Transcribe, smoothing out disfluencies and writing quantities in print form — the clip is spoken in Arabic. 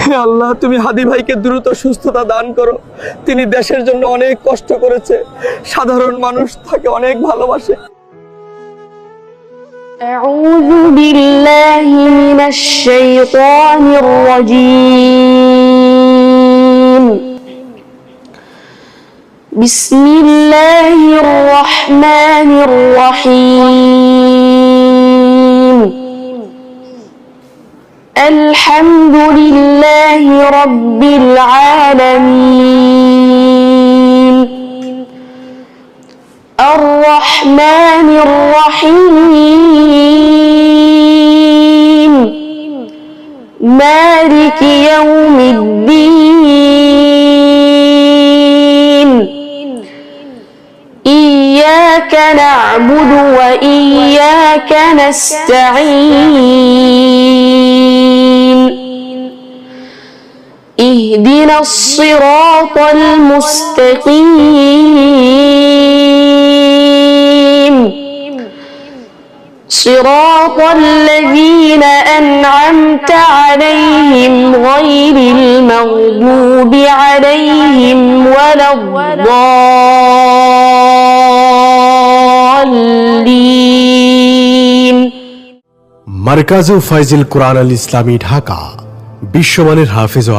হে আল্লাহ, তুমি হাদি ভাইকে দ্রুত সুস্থতা দান করো। তিনি দেশের জন্য অনেক কষ্ট করেছে, সাধারণ মানুষ তাকে অনেক ভালোবাসে। أعوذ بالله من الشيطان الرجيم. بسم الله الرحمن الرحيم. الحمد لله رب العالمين. الرحمن الرحيم. مالك يوم الدين. إياك نعبد وإياك نستعين. اهدنا الصراط المستقيم. صراط الذين أنعمت عليهم غير المغضوب عليهم ولا الضالين. মারকাজু ফাইজুল কুরআন আল ইসলামী ঢাকা বিশ্বমানের হাফেজ